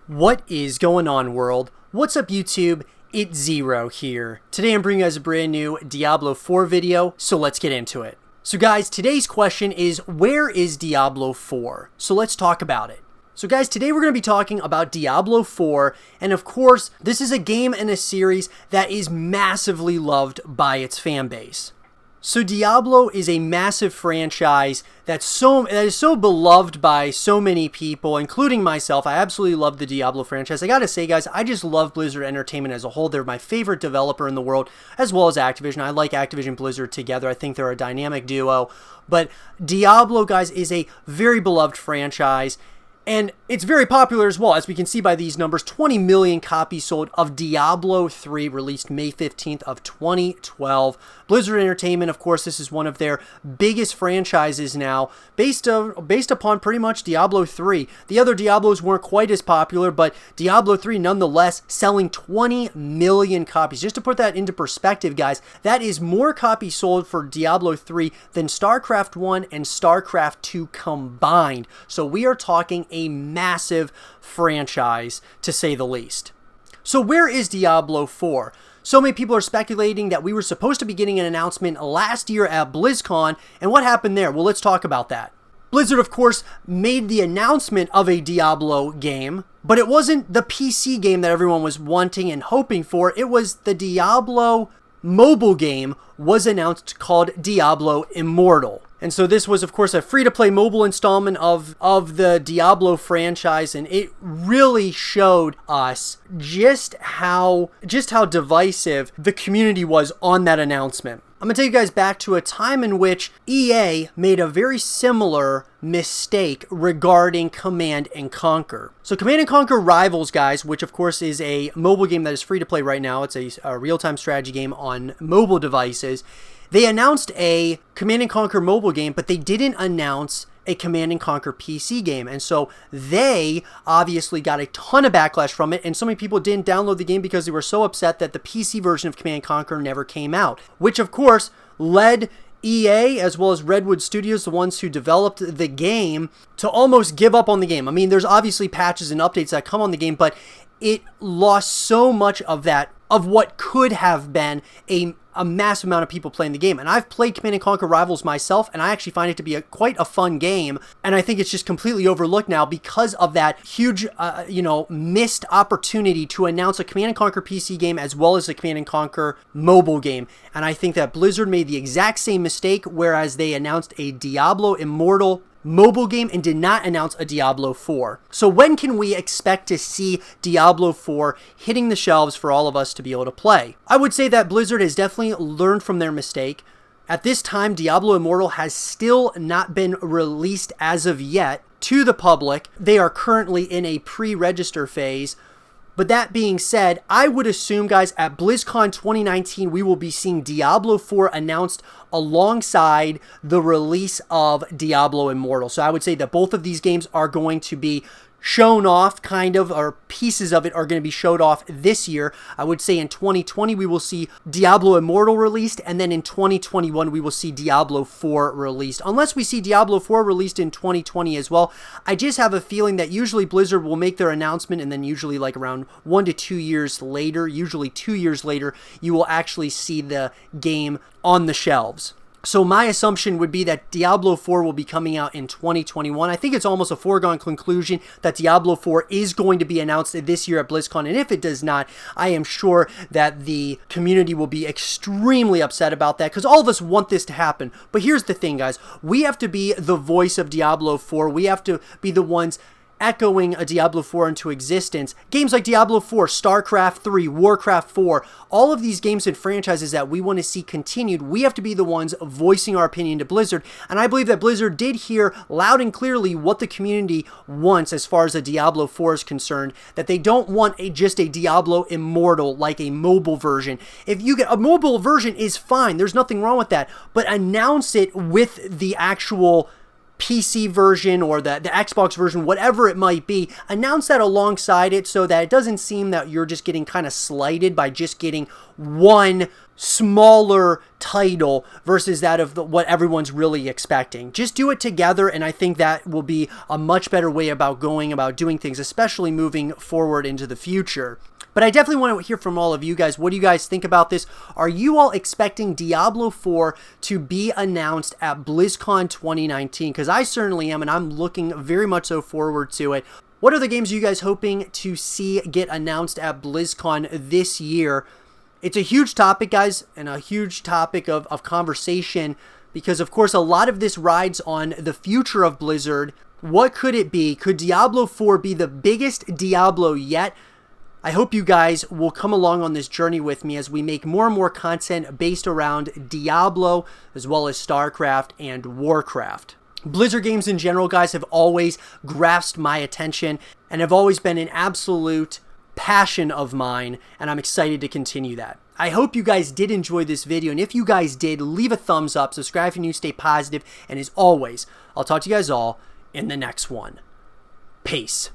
What is going on, world? What's up, YouTube? It's Zero here. Today I'm bringing you guys a brand new Diablo 4 video, so let's get into it. So guys, today's question is, where is Diablo 4? So let's talk about it. So guys, today we're going to be talking about Diablo 4, and of course, this is a game and a series that is massively loved by its fan base. So Diablo is a massive franchise that is so beloved by so many people, including myself. I absolutely love the Diablo franchise. I gotta say, guys, I just love Blizzard Entertainment as a whole. They're my favorite developer in the world, as well as Activision. I like Activision Blizzard together. I think they're a dynamic duo. But Diablo, guys, is a very beloved franchise. And it's very popular as well, as we can see by these numbers. 20 million copies sold of Diablo 3, released May 15th of 2012. Blizzard Entertainment, of course, this is one of their biggest franchises now, based upon pretty much Diablo 3. The other Diablos weren't quite as popular, but Diablo 3 nonetheless selling 20 million copies. Just to put that into perspective, guys, that is more copies sold for Diablo 3 than StarCraft 1 and StarCraft 2 combined. So we are talking a massive franchise, to say the least. So where is Diablo 4? So many people are speculating that we were supposed to be getting an announcement last year at BlizzCon, and what happened there? Well, let's talk about that. Blizzard, of course, made the announcement of a Diablo game, but it wasn't the PC game that everyone was wanting and hoping for. It was the Diablo mobile game was announced, called Diablo Immortal. And so this was, of course, a free-to-play mobile installment of the Diablo franchise, and it really showed us just how divisive the community was on that announcement. I'm going to take you guys back to a time in which EA made a very similar mistake regarding Command & Conquer. So Command & Conquer Rivals, guys, which of course is a mobile game that is free to play right now. It's a real-time strategy game on mobile devices. They announced a Command & Conquer mobile game, but they didn't announce a Command & Conquer PC game. And so they obviously got a ton of backlash from it, and so many people didn't download the game because they were so upset that the PC version of Command & Conquer never came out, which of course led EA as well as Redwood Studios, the ones who developed the game, to almost give up on the game. I mean, there's obviously patches and updates that come on the game, but it lost so much of that, of what could have been a massive amount of people playing the game. And I've played Command & Conquer Rivals myself, and I actually find it to be quite a fun game. And I think it's just completely overlooked now because of that huge, missed opportunity to announce a Command & Conquer PC game as well as a Command & Conquer mobile game. And I think that Blizzard made the exact same mistake, whereas they announced a Diablo Immortal mobile game and did not announce a Diablo 4. So when can we expect to see Diablo 4 hitting the shelves for all of us to be able to play? I would say that Blizzard has definitely learned from their mistake. At this time, Diablo Immortal has still not been released as of yet to the public. They are currently in a pre-register phase. But that being said, I would assume, guys, at BlizzCon 2019, we will be seeing Diablo 4 announced alongside the release of Diablo Immortal. So I would say that both of these games are going to be shown off, or pieces of it are going to be showed off this year. I would say in 2020 we will see Diablo Immortal released, and then in 2021 we will see Diablo 4 released. Unless we see Diablo 4 released in 2020 as well. I just have a feeling that usually Blizzard will make their announcement, and then usually like around 1 to 2 years later, usually 2 years later, you will actually see the game on the shelves. So my assumption would be that Diablo 4 will be coming out in 2021. I think it's almost a foregone conclusion that Diablo 4 is going to be announced this year at BlizzCon. And if it does not, I am sure that the community will be extremely upset about that, because all of us want this to happen. But here's the thing, guys. We have to be the voice of Diablo 4. We have to be the ones echoing a Diablo 4 into existence. Games like Diablo 4, StarCraft 3, Warcraft 4, all of these games and franchises that we want to see continued, we have to be the ones voicing our opinion to Blizzard. And I believe that Blizzard did hear loud and clearly what the community wants as far as a Diablo 4 is concerned, that they don't want just a Diablo Immortal, like a mobile version. If you get a mobile version is fine, there's nothing wrong with that, but announce it with the actual PC version or the Xbox version, whatever it might be, announce that alongside it so that it doesn't seem that you're just getting kind of slighted by just getting one smaller title versus that of what everyone's really expecting. Just do it together, and I think that will be a much better way about going about doing things, especially moving forward into the future. But I definitely want to hear from all of you guys. What do you guys think about this? Are you all expecting Diablo 4 to be announced at BlizzCon 2019? Because I certainly am, and I'm looking very much so forward to it. What are the games are you guys hoping to see get announced at BlizzCon this year? It's a huge topic, guys, and a huge topic of conversation because, of course, a lot of this rides on the future of Blizzard. What could it be? Could Diablo 4 be the biggest Diablo yet? I hope you guys will come along on this journey with me as we make more and more content based around Diablo as well as StarCraft and Warcraft. Blizzard games in general, guys, have always grasped my attention and have always been an absolute passion of mine, and I'm excited to continue that. I hope you guys did enjoy this video, and if you guys did, leave a thumbs up, subscribe if you're new, stay positive, and as always, I'll talk to you guys all in the next one. Peace.